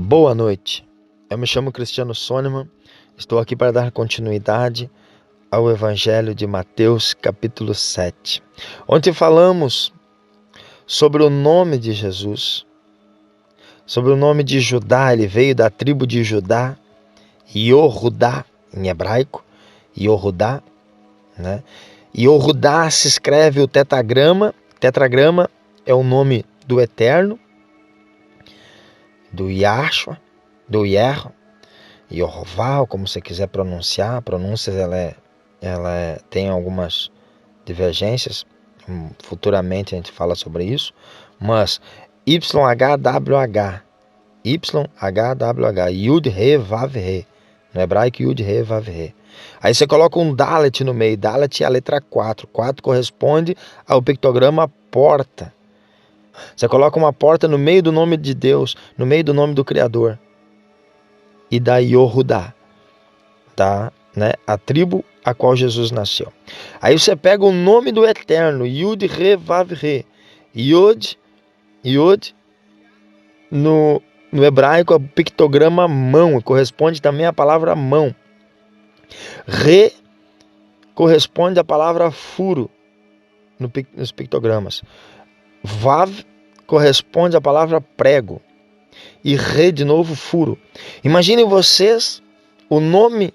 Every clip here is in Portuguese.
Boa noite, eu me chamo Cristiano Sôneman, estou aqui para dar continuidade ao Evangelho de Mateus, capítulo 7. Ontem falamos sobre o nome de Jesus, sobre o nome de Judá. Ele veio da tribo de Judá, Yohudá em hebraico, Yohudá, né? Yohudá se escreve o tetragrama é o nome do Eterno, do Yahshua, do Yerro, Yehová, como você quiser pronunciar. A pronúncia tem algumas divergências, futuramente a gente fala sobre isso, mas YHWH, Yud He Vav He, no hebraico Yud He Vav He. Aí você coloca um Dalet no meio. Dalet é a letra 4. 4 corresponde ao pictograma porta. Você coloca uma porta no meio do nome de Deus, no meio do nome do Criador. E da Yohudá, a tribo a qual Jesus nasceu. Aí você pega o nome do Eterno, Yud He Vav He. Yud, no hebraico, é o pictograma mão, corresponde também à palavra mão. Re corresponde à palavra furo nos pictogramas. Vav corresponde à palavra prego. E Re de novo furo. Imaginem vocês o nome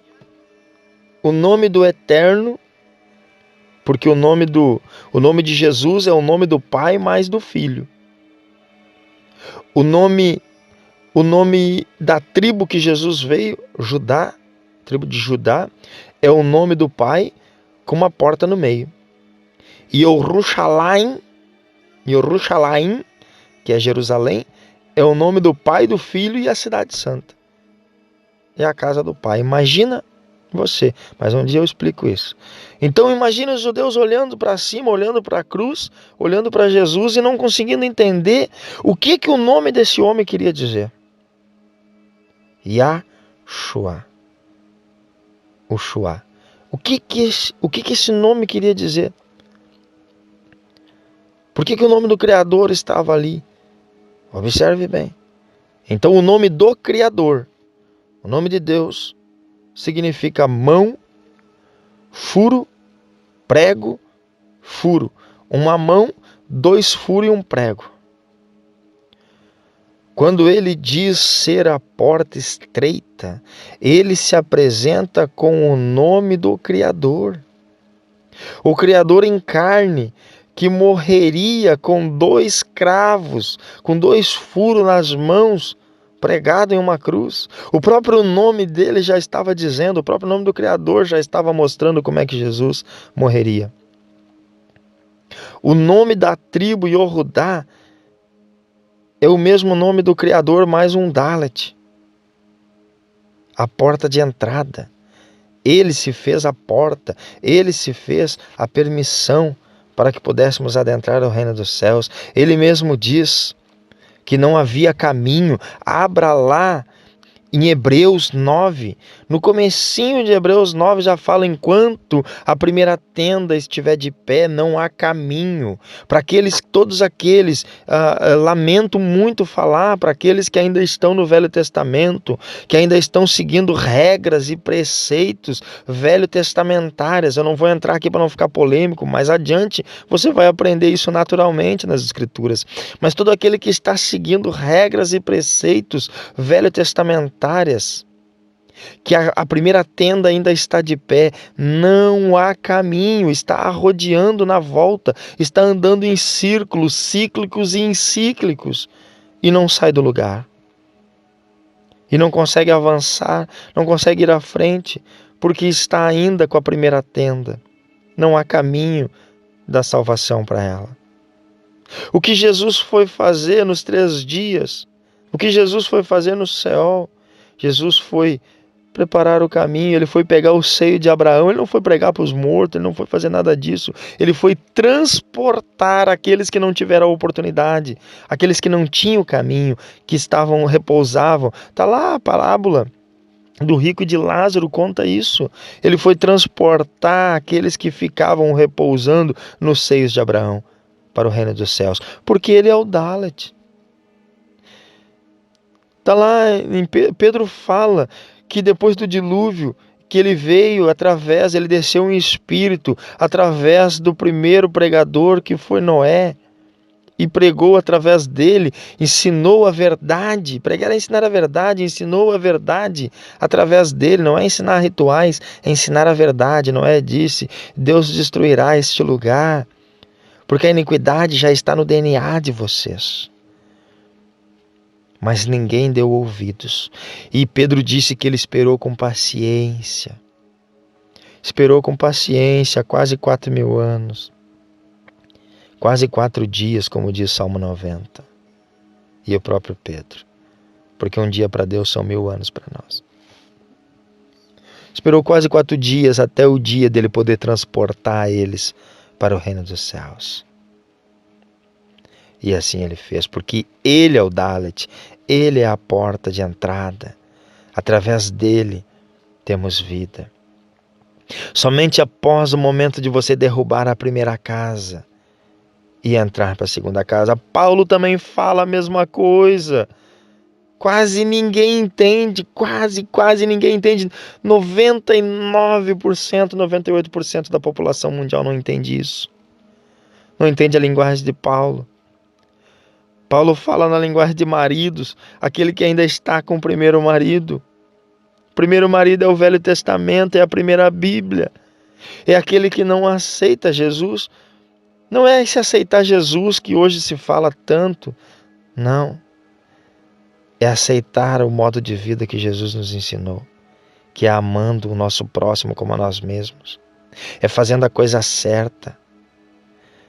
do Eterno, porque o nome de Jesus é o nome do Pai mais do Filho. O nome da tribo que Jesus veio, Judá, tribo de Judá, é o nome do Pai com uma porta no meio. E Yerushalayim, que é Jerusalém, é o nome do Pai, do Filho e a cidade santa. É a casa do Pai. Imagina você, mas um dia eu explico isso. Então imagina os judeus olhando para cima, olhando para a cruz, olhando para Jesus e não conseguindo entender o que o nome desse homem queria dizer. Yahshua. Ushua. O que esse nome queria dizer? Por que o nome do Criador estava ali? Observe bem. Então o nome do Criador, o nome de Deus, significa mão, furo, prego, furo. Uma mão, 2 furos e um prego. Quando ele diz ser a porta estreita, ele se apresenta com o nome do Criador. O Criador em carne, que morreria com 2 cravos, com 2 furos nas mãos, pregado em uma cruz. O próprio nome dele já estava dizendo, o próprio nome do Criador já estava mostrando como é que Jesus morreria. O nome da tribo Yohudá é o mesmo nome do Criador mais um Dalet. A porta de entrada. Ele se fez a porta, ele se fez a permissão para que pudéssemos adentrar o reino dos céus. Ele mesmo diz que não havia caminho. Abra lá em Hebreus 9, no comecinho de Hebreus 9 já fala: enquanto a primeira tenda estiver de pé, não há caminho. Para todos aqueles, lamento muito falar, para aqueles que ainda estão no Velho Testamento, que ainda estão seguindo regras e preceitos velho-testamentárias. Eu não vou entrar aqui para não ficar polêmico, mas adiante você vai aprender isso naturalmente nas Escrituras. Mas todo aquele que está seguindo regras e preceitos velho-testamentários, que a primeira tenda ainda está de pé, não há caminho, está rodeando na volta, está andando em círculos cíclicos e encíclicos e não sai do lugar. E não consegue avançar, não consegue ir à frente, porque está ainda com a primeira tenda. Não há caminho da salvação para ela. O que Jesus foi fazer nos 3 dias, o que Jesus foi fazer no céu, Jesus foi preparar o caminho, ele foi pegar o seio de Abraão, ele não foi pregar para os mortos, ele não foi fazer nada disso, ele foi transportar aqueles que não tiveram a oportunidade, aqueles que não tinham o caminho, que repousavam. Está lá a parábola do rico e de Lázaro, conta isso. Ele foi transportar aqueles que ficavam repousando nos seios de Abraão para o reino dos céus, porque ele é o Dalet. Está lá em Pedro fala que depois do dilúvio, que ele veio através, ele desceu em espírito, através do primeiro pregador que foi Noé, e pregou através dele, ensinou a verdade. Pregar é ensinar a verdade, ensinou a verdade através dele. Não é ensinar rituais, é ensinar a verdade. Noé disse: Deus destruirá este lugar, porque a iniquidade já está no DNA de vocês. Mas ninguém deu ouvidos. E Pedro disse que ele esperou com paciência. Esperou com paciência quase 4.000 anos. Quase 4 dias, como diz Salmo 90. E o próprio Pedro. Porque um dia para Deus são 1.000 anos para nós. Esperou quase 4 dias até o dia dele poder transportar eles para o reino dos céus. E assim ele fez, porque ele é o Dalet, ele é a porta de entrada. Através dele temos vida. Somente após o momento de você derrubar a primeira casa e entrar para a segunda casa. Paulo também fala a mesma coisa. Quase ninguém entende, quase ninguém entende. 99%, 98% da população mundial não entende isso. Não entende a linguagem de Paulo. Paulo fala na linguagem de maridos, aquele que ainda está com o primeiro marido. O primeiro marido é o Velho Testamento, é a primeira Bíblia. É aquele que não aceita Jesus. Não é esse aceitar Jesus que hoje se fala tanto. Não. É aceitar o modo de vida que Jesus nos ensinou, que é amando o nosso próximo como a nós mesmos. É fazendo a coisa certa.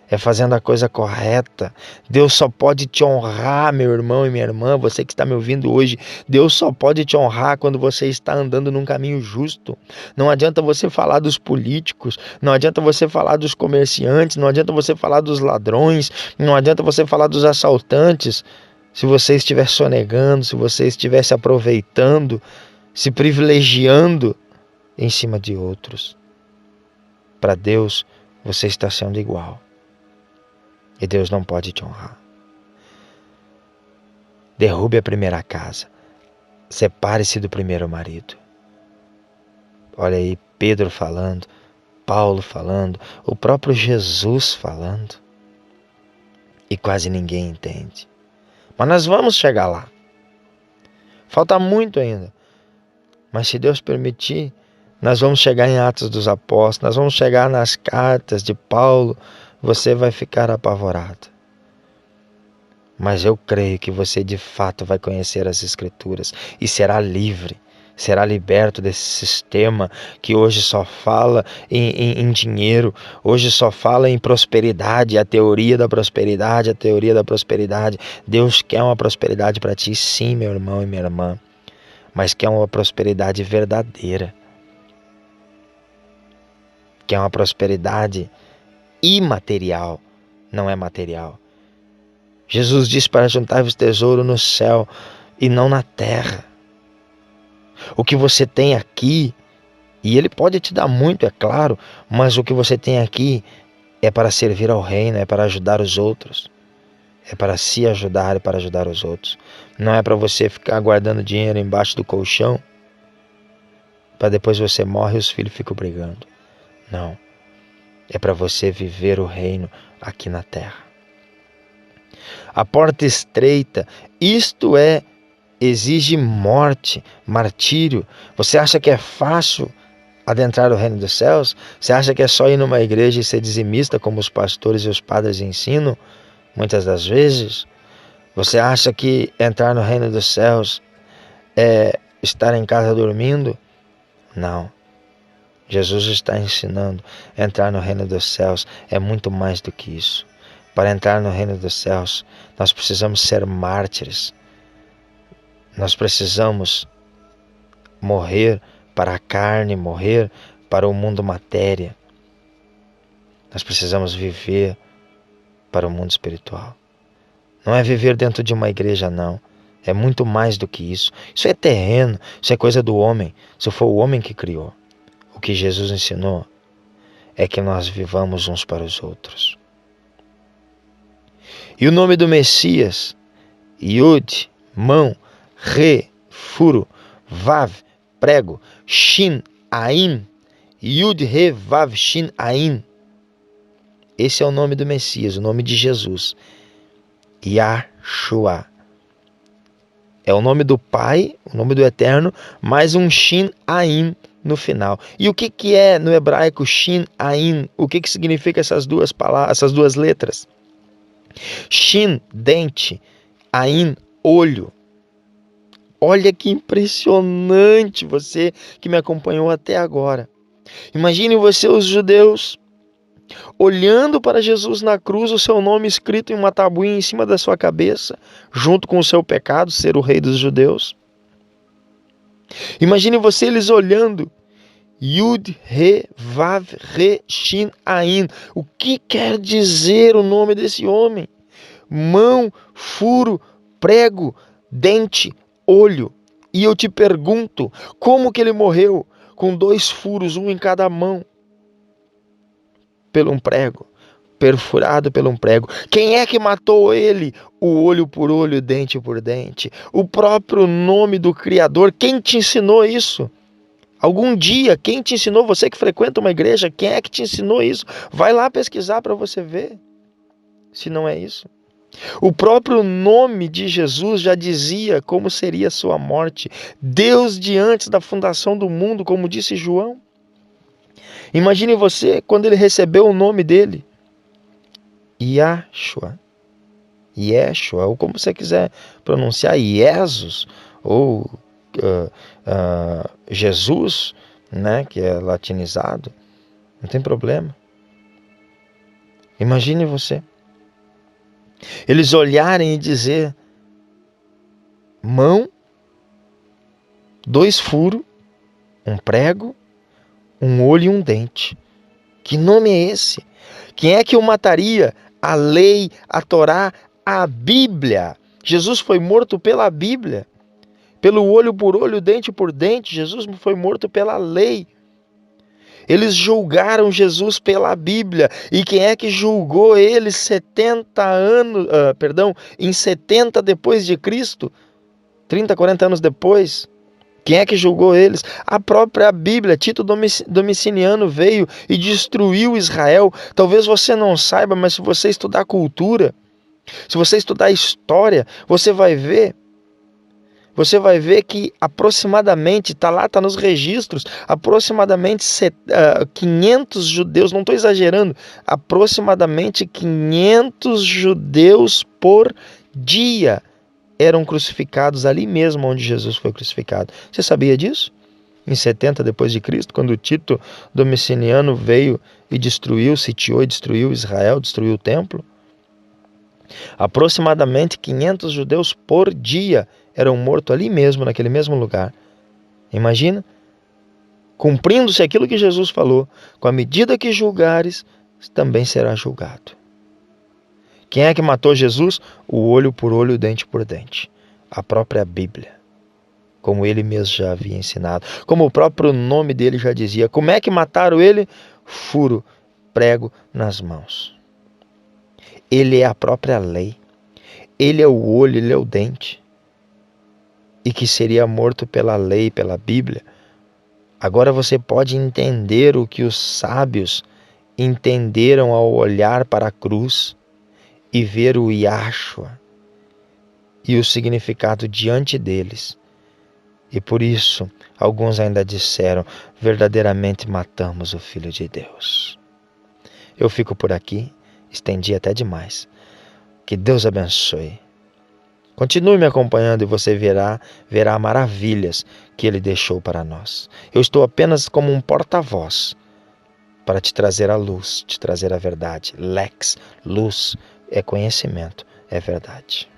É fazendo a coisa correta. Deus só pode te honrar, meu irmão e minha irmã, você que está me ouvindo hoje. Deus só pode te honrar quando você está andando num caminho justo. Não adianta você falar dos políticos, não adianta você falar dos comerciantes, não adianta você falar dos ladrões, não adianta você falar dos assaltantes. Se você estiver sonegando, se você estiver se aproveitando, se privilegiando em cima de outros. Para Deus, você está sendo igual. E Deus não pode te honrar. Derrube a primeira casa. Separe-se do primeiro marido. Olha aí, Pedro falando, Paulo falando, o próprio Jesus falando. E quase ninguém entende. Mas nós vamos chegar lá. Falta muito ainda. Mas se Deus permitir, nós vamos chegar em Atos dos Apóstolos, nós vamos chegar nas cartas de Paulo. Você vai ficar apavorado. Mas eu creio que você de fato vai conhecer as Escrituras e será livre, será liberto desse sistema que hoje só fala em dinheiro, hoje só fala em prosperidade, a teoria da prosperidade, a teoria da prosperidade. Deus quer uma prosperidade para ti, sim, meu irmão e minha irmã, mas quer uma prosperidade verdadeira, quer uma prosperidade imaterial, não é material. Jesus disse para juntar-vos tesouro no céu e não na terra. O que você tem aqui, e Ele pode te dar muito, é claro, mas o que você tem aqui é para servir ao reino, é para ajudar os outros. É para se ajudar e para ajudar os outros. Não é para você ficar guardando dinheiro embaixo do colchão, para depois você morre e os filhos ficam brigando. Não. É para você viver o reino aqui na terra. A porta estreita, isto é, exige morte, martírio. Você acha que é fácil adentrar o reino dos céus? Você acha que é só ir numa igreja e ser dizimista, como os pastores e os padres ensinam, muitas das vezes? Você acha que entrar no reino dos céus é estar em casa dormindo? Não. Jesus está ensinando, entrar no reino dos céus é muito mais do que isso. Para entrar no reino dos céus, nós precisamos ser mártires. Nós precisamos morrer para a carne, morrer para o mundo matéria. Nós precisamos viver para o mundo espiritual. Não é viver dentro de uma igreja, não. É muito mais do que isso. Isso é terreno, isso é coisa do homem. Isso foi o homem que criou. O que Jesus ensinou é que nós vivamos uns para os outros. E o nome do Messias, Yud, mão, Re, furo, Vav, prego, Shin, Ain, Yud, Re, Vav, Shin, Ain. Esse é o nome do Messias, o nome de Jesus. Yahshua. É o nome do Pai, o nome do Eterno, mais um Shin Ain no final. E o que é no hebraico Shin Ain? O que significa essas duas palavras, essas duas letras? Shin, dente, Ain, olho. Olha que impressionante, você que me acompanhou até agora. Imagine você, os judeus, olhando para Jesus na cruz, o seu nome escrito em uma tabuinha em cima da sua cabeça, junto com o seu pecado, ser o rei dos judeus. Imagine você, eles olhando, Yud, Re, Vav, Re, Shin, Ain. O que quer dizer o nome desse homem? Mão, furo, prego, dente, olho. E eu te pergunto, como que ele morreu? Com 2 furos, um em cada mão. Pelo um prego, perfurado pelo um prego. Quem é que matou ele? O olho por olho, dente por dente. O próprio nome do Criador. Quem te ensinou isso? Algum dia, quem te ensinou? Você que frequenta uma igreja, quem é que te ensinou isso? Vai lá pesquisar para você ver se não é isso. O próprio nome de Jesus já dizia como seria a sua morte. Deus de antes da fundação do mundo, como disse João. Imagine você quando ele recebeu o nome dele. Yahshua. Yeshua, ou como você quiser pronunciar, Jesus, ou Jesus, né, que é latinizado. Não tem problema. Imagine você. Eles olharem e dizer: mão, 2 furos, um prego, um olho e um dente. Que nome é esse? Quem é que o mataria? A lei, a Torá, a Bíblia. Jesus foi morto pela Bíblia. Pelo olho por olho, dente por dente. Jesus foi morto pela lei. Eles julgaram Jesus pela Bíblia. E quem é que julgou ele 70 anos, em 70 depois de Cristo? 30, 40 anos depois? Quem é que julgou eles? A própria Bíblia. Tito Domiciano veio e destruiu Israel. Talvez você não saiba, mas se você estudar cultura, se você estudar história, você vai ver que aproximadamente, está nos registros, aproximadamente 500 judeus, não estou exagerando, aproximadamente 500 judeus por dia eram crucificados ali mesmo onde Jesus foi crucificado. Você sabia disso? Em 70 depois de Cristo, quando Tito Domiciano veio e sitiou e destruiu Israel, destruiu o templo, aproximadamente 500 judeus por dia eram mortos ali mesmo, naquele mesmo lugar. Imagina, cumprindo-se aquilo que Jesus falou: com a medida que julgares, também será julgado. Quem é que matou Jesus? O olho por olho, dente por dente. A própria Bíblia. Como ele mesmo já havia ensinado. Como o próprio nome dele já dizia. Como é que mataram ele? Furo, prego nas mãos. Ele é a própria lei. Ele é o olho, ele é o dente. E que seria morto pela lei, pela Bíblia. Agora você pode entender o que os sábios entenderam ao olhar para a cruz e ver o Yahshua e o significado diante deles. E por isso, alguns ainda disseram: verdadeiramente matamos o Filho de Deus. Eu fico por aqui, estendi até demais. Que Deus abençoe. Continue me acompanhando e você verá maravilhas que Ele deixou para nós. Eu estou apenas como um porta-voz para te trazer a luz, te trazer a verdade. Lex, luz, é conhecimento, é verdade.